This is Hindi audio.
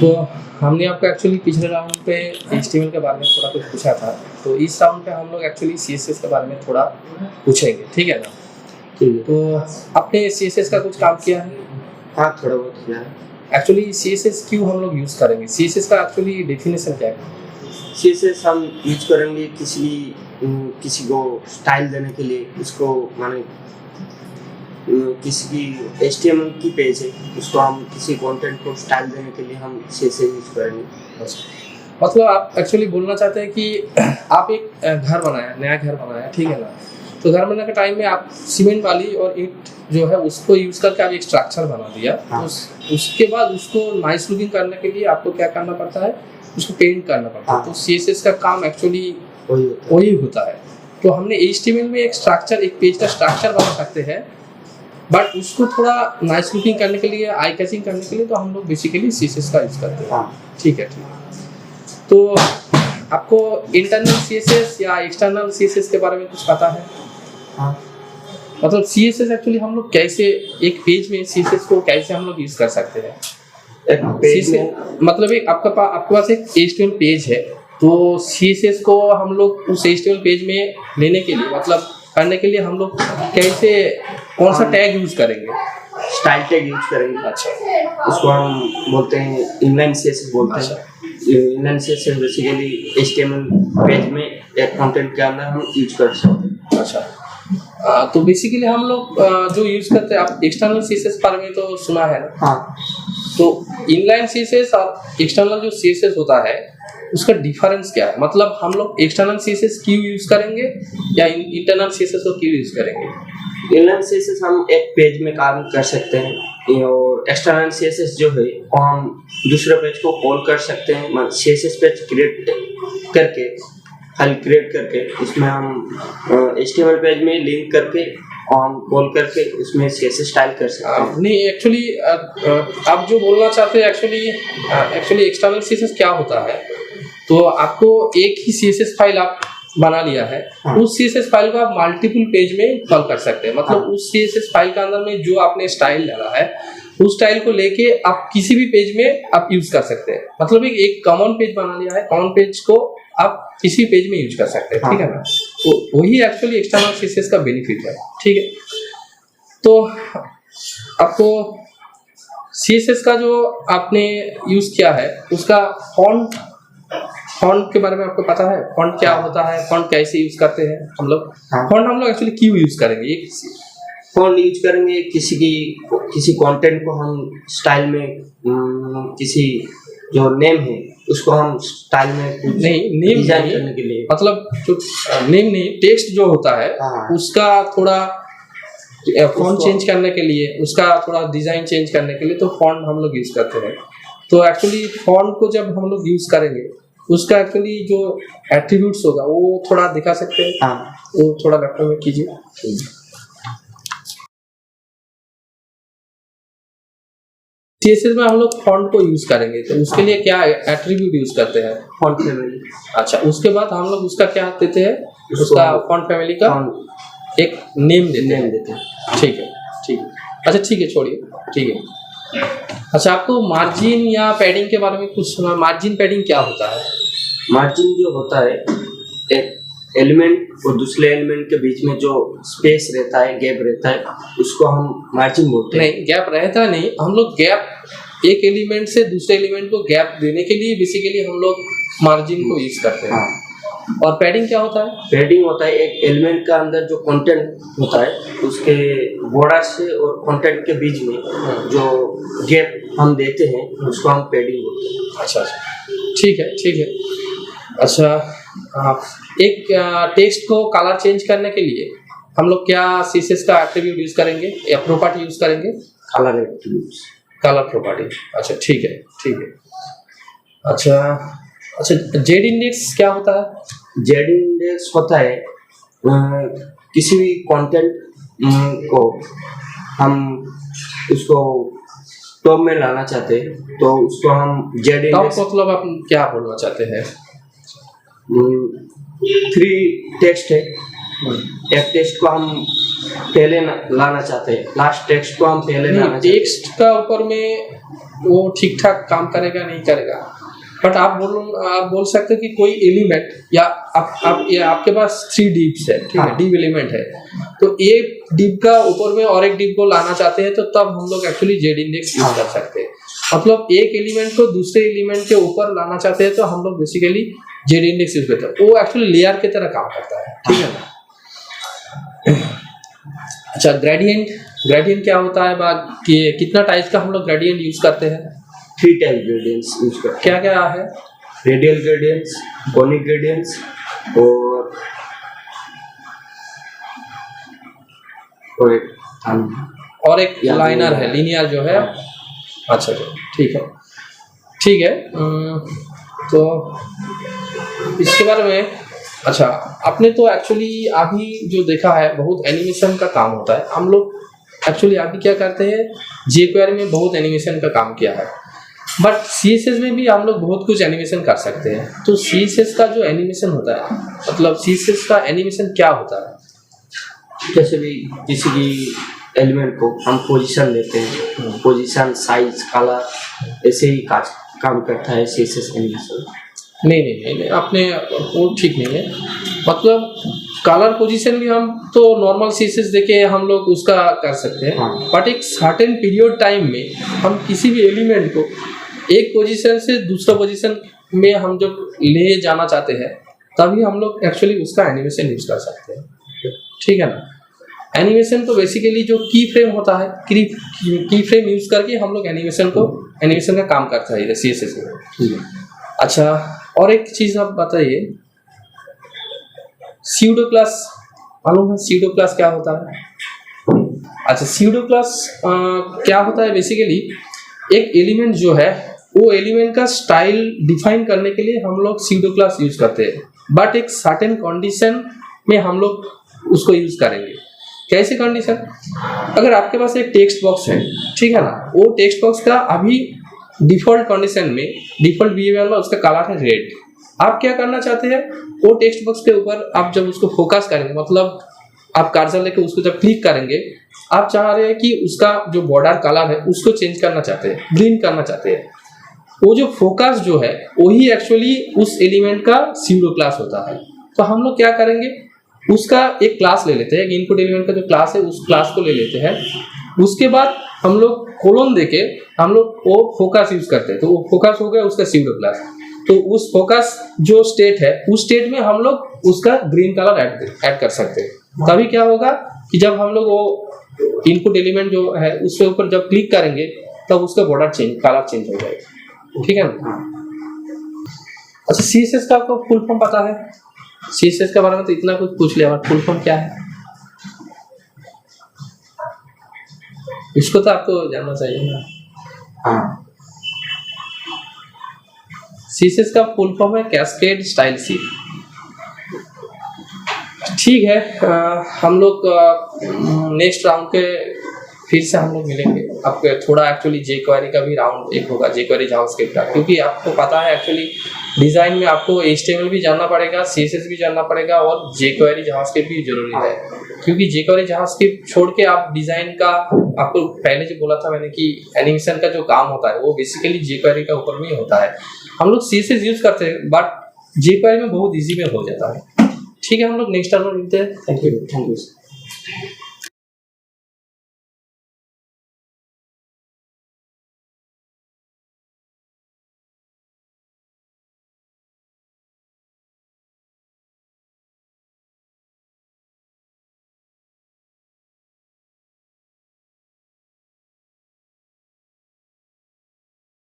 तो हमने आपको एक्चुअली पिछले राउंड पे HTML के बारे में थोड़ा कुछ पूछा था, तो इस राउंड पे हम लोग एक्चुअली CSS के बारे में थोड़ा पूछेंगे, ठीक है ना? ठीक है। तो आपने CSS का कुछ काम किया है? हाँ, थोड़ा बहुत किया है। एक्चुअली CSS क्यों हम लोग यूज़ करेंगे? CSS का एक्चुअली डेफिनेशन क्या है? CSS हम यूज करेंगे किसी को स्टाइल देने के लिए, उसको माने किसी की HTML की पेज है, उसको हम किसी कंटेंट को स्टाइल देने के लिए हम CSS यूज करेंगे। अच्छा, मतलब आप एक्चुअली बोलना चाहते हैं कि आप एक घर बनाया, नया घर बनाया, ठीक है ना? तो घर बनाने के टाइम में आप सीमेंट वाली और ईंट जो है उसको यूज़ करके आप एक स्ट्रक्चर बना दिया। हाँ। उसके बाद उसको नाइस लुकिंग करने के लिए आपको क्या करना पड़ता है? उसको पेंट करना पड़ता है। हाँ। तो CSS का काम एक्चुअली वही वही होता है। तो हमने HTML में एक स्ट्रक्चर, एक पेज का स्ट्रक्चर बना सकते हैं, बट उसको थोड़ा नाइस लुकिंग करने के लिए, आई कैचिंग करने के लिए तो हम लोग बेसिकली CSS का यूज़ करते हैं। हाँ। ठीक है, ठीक है। तो आपको इंटरनल CSS या एक्सटर्नल CSS के बारे में कुछ पता है? हाँ। मतलब CSS एक्चुअली हम लोग कैसे एक पेज में CSS को कैसे हम लोग यूज़ कर सकते हैं? एक पेज में मतलब एक आपके पास एक HTML पेज है, तो CSS को हम लोग उस HTML पेज में लेने के लिए, मतलब करने के लिए हम लोग कैसे, कौन सा टैग यूज़ करेंगे? स्टाइल टैग यूज करेंगे। अच्छा, उसको हम बोलते हैं इनलाइन CSS बोलते हैं। Inline CSS basically HTML page में एक कंटेंट के अंदर हम यूज कर सकते हैं। अच्छा। तो बेसिकली हम लोग जो यूज़ करते हैं, आप एक्सटर्नल CSS बारे में तो सुना है ना? हाँ। तो इनलाइन CSS और एक्सटर्नल जो CSS होता है उसका डिफरेंस क्या है? मतलब हम लोग एक्सटर्नल CSS क्यों यूज़ करेंगे या इंटरनल CSS को क्यों यूज़ करेंगे? इनलाइन CSS हम एक पेज में काम कर सकते हैं, और एक्सटर्नल CSS जो है वो हम दूसरे पेज को कॉल कर सकते हैं। मतलब CSS पेज क्रिएट करके, फाइल क्रिएट करके उसमें हम HTML पेज में लिंक करके और हम कॉल करके उसमें CSS स्टाइल कर सकते हैं। नहीं, एक्चुअली आप जो बोलना चाहते हैं एक्चुअली एक्सटर्नल CSS क्या होता है, तो आपको एक ही CSS फाइल आप बना लिया है। हाँ। उस CSS फाइल को आप मल्टीपल पेज में कॉल कर सकते हैं। मतलब हाँ। उस CSS फाइल के अंदर में जो आपने स्टाइल डाला है उस स्टाइल को लेके आप किसी भी पेज में आप यूज कर सकते हैं। मतलब एक कॉमन पेज बना लिया है, कॉमन पेज को आप किसी पेज में यूज कर सकते हैं। हाँ। ठीक है ना? तो वही एक्चुअली एक्सटर्नल CSS का बेनिफिट है। ठीक है, तो आपको CSS का जो आपने यूज किया है उसका फॉन्ट के बारे में आपको पता है? फॉन्ट क्या होता है, फॉन्ट कैसे यूज करते हैं हम लोग? हाँ। फॉन्ट हम लोग एक्चुअली क्यों यूज करेंगे? फॉन्ट यूज करेंगे किसी कंटेंट को हम स्टाइल में, किसी जो नेम है उसको हम स्टाइल में नेम डिजाइन करने के लिए, मतलब जो नेम नहीं, टेक्स्ट जो होता है हाँ। उसका थोड़ा फॉन्ट चेंज करने के लिए, उसका थोड़ा डिजाइन चेंज करने के लिए तो फॉन्ट हम लोग यूज करते हैं। तो एक्चुअली फॉन्ट को जब हम लोग यूज करेंगे उसका एक्चुअली जो एट्रीब्यूट्स होगा वो थोड़ा दिखा सकते हैं। हाँ। वो थोड़ा लैपटॉप में कीजिए। CSS में हम लोग फॉन्ट को यूज करेंगे तो उसके लिए क्या एट्रीब्यूट यूज करते हैं? Font family. अच्छा, उसके बाद हम लोग उसका क्या देते हैं? उसका फॉन्ट फैमिली का एक नेम देते हैं। ठीक है, ठीक है। अच्छा, ठीक है, छोड़िए, ठीक है। अच्छा, आपको मार्जिन या पैडिंग के बारे में कुछ सुना? मार्जिन पैडिंग क्या होता है? मार्जिन जो होता है, एक एलिमेंट और दूसरे एलिमेंट के बीच में जो स्पेस रहता है, गैप रहता है, उसको हम मार्जिन बोलते हैं। नहीं, गैप रहता नहीं, हम लोग गैप एक एलिमेंट से दूसरे एलिमेंट को गैप देने के लिए बेसिकली हम लोग मार्जिन को यूज करते हैं। हाँ। और पैडिंग क्या होता है? पैडिंग होता है एक एलिमेंट का अंदर जो कंटेंट होता है उसके बॉर्डर से और कंटेंट के बीच में जो गैप हम देते हैं उसको हम पैडिंग बोलते हैं। अच्छा, ठीक है, ठीक है। अच्छा, एक टेक्स्ट को कलर चेंज करने के लिए हम लोग क्या CSS का एट्रीब्यूट यूज करेंगे या प्रॉपर्टी यूज करेंगे? Colour attributes, colour property. अच्छा, ठीक है, ठीक है। अच्छा, जेड इंडेक्स क्या होता है? जेड इंडेक्स होता है किसी भी कंटेंट को हम उसको टॉप में लाना चाहते हैं तो उसको हम जेड इंडेक्स। मतलब आप क्या बोलना चाहते हैं? 3 टेक्स्ट है, एक टेक्स्ट को हम पहले लाना चाहते हैं, लास्ट टेक्स्ट को हम पहले लाना चाहते हैं। टेक्स्ट का ऊपर में वो ठीक ठाक काम करेगा नहीं करेगा, बट आप बोल सकते हो कि कोई एलिमेंट या आपके पास 3 डिप्स है, ठीक है, डिप एलिमेंट है, तो एक डिप का ऊपर में और एक डिप को लाना चाहते हैं तो तब हम लोग एक्चुअली जेड इंडेक्स यूज कर सकते हैं। मतलब एक एलिमेंट को दूसरे एलिमेंट के ऊपर लाना चाहते हैं तो हम लोग बेसिकली जेड इंडेक्स यूज करते हैं। वो एक्चुअली लेयर की तरह काम करता है, ठीक है ना। अच्छा, ग्रेडियंट क्या होता है, कि कितना टाइप का हम लोग ग्रेडियंट यूज करते हैं? 3 टाइप ग्रेडियंट्स यूज करते हैं। क्या क्या है? रेडियल ग्रेडियंट्स, कोनिक ग्रेडियंट्स और एक लाइनर है, लीनियर जो है। अच्छा, ठीक है। तो इसके बारे में, अच्छा, आपने तो एक्चुअली अभी जो देखा है बहुत एनिमेशन का काम होता है। हम लोग एक्चुअली अभी क्या करते हैं, jQuery में बहुत एनिमेशन का काम किया है, बट CSS में भी हम लोग बहुत कुछ एनिमेशन कर सकते हैं। तो CSS का जो एनिमेशन होता है, मतलब CSS का एनिमेशन क्या होता है? जैसे भी किसी भी एलिमेंट को हम पोजीशन देते हैं, पोजीशन, साइज, कलर, ऐसे ही काम करता है CSS एनिमेशन। नहीं, आपने वो ठीक नहीं है। मतलब कलर पोजीशन भी हम तो नॉर्मल CSS देके हम लोग उसका कर सकते हैं, बट एक सर्टेन पीरियड टाइम में हम किसी भी एलिमेंट को एक पोजीशन से दूसरा पोजीशन में हम जब ले जाना चाहते हैं तभी हम लोग एक्चुअली उसका एनिमेशन यूज कर सकते हैं, ठीक है ना। एनिमेशन तो बेसिकली जो की फ्रेम होता है, की फ्रेम यूज करके हम लोग एनिमेशन का काम करता है CSS में। अच्छा, और एक चीज आप बताइए, स्यूडो क्लास मालूम है? स्यूडो क्लास क्या होता है? अच्छा, स्यूडो क्लास क्या होता है, बेसिकली एक एलिमेंट जो है वो एलिमेंट का स्टाइल डिफाइन करने के लिए हम लोग स्यूडो क्लास यूज करते हैं, बट एक सर्टेन कंडीशन में हम लोग उसको यूज करेंगे। कैसे कंडीशन? अगर आपके पास एक टेक्स्ट बॉक्स है, ठीक है ना, वो टेक्स्ट बॉक्स का अभी डिफॉल्ट कंडीशन में डिफॉल्ट बिहेवियर में उसका कलर है रेड। आप क्या करना चाहते हैं, वो टेक्स्ट बॉक्स के ऊपर आप जब उसको फोकस करेंगे, मतलब आप कर्सर लेके उसको जब क्लिक करेंगे, आप चाह रहे हैं कि उसका जो बॉर्डर कलर है उसको चेंज करना चाहते हैं, ग्रीन करना चाहते हैं। वो जो फोकस जो है वही एक्चुअली उस एलिमेंट का स्यूडो क्लास होता है। तो हम लोग क्या करेंगे, उसका एक क्लास ले लेते हैं, इनपुट एलिमेंट का जो क्लास है उस क्लास को ले लेते हैं। उसके बाद हम लोग कोलोन देके हम लोग वो फोकस यूज करते हैं, तो वो फोकस हो गया उसका स्यूडो क्लास। तो उस फोकस जो स्टेट है उस स्टेट में हम लोग उसका ग्रीन कलर ऐड कर सकते हैं। तभी क्या होगा कि जब हम लोग वो इनपुट एलिमेंट जो है उसके ऊपर जब क्लिक करेंगे तब उसका बॉर्डर कलर चेंज हो जाएगा, ठीक है ना। अच्छा, CSS का आपको फुल फॉर्म पता है? CSS के बारे में तो इतना कुछ पूछ लिया, फुल फॉर्म क्या है इसको तो आपको जानना चाहिए ना। हाँ, CSS का फुल फॉर्म है कैस्केड स्टाइल शीट। ठीक है, हम लोग नेक्स्ट राउंड के फिर से हम लोग मिलेंगे। आपको थोड़ा एक्चुअली jQuery का भी राउंड एक होगा, jQuery जावास्क्रिप्ट का, क्योंकि आपको पता है एक्चुअली डिज़ाइन में आपको HTML भी जानना पड़ेगा, CSS भी जानना पड़ेगा और jQuery जावास्क्रिप्ट भी जरूरी है। क्योंकि jQuery जावास्क्रिप्ट छोड़ के आप डिज़ाइन का, आपको पहले जो बोला था मैंने कि एनिमेशन का जो काम होता है वो बेसिकली jQuery का ऊपर में ही होता है। हम लोग CSS यूज करते हैं बट jQuery में बहुत ईजी में हो जाता है। ठीक है, हम लोग नेक्स्ट टाइम में मिलते हैं। Thank you.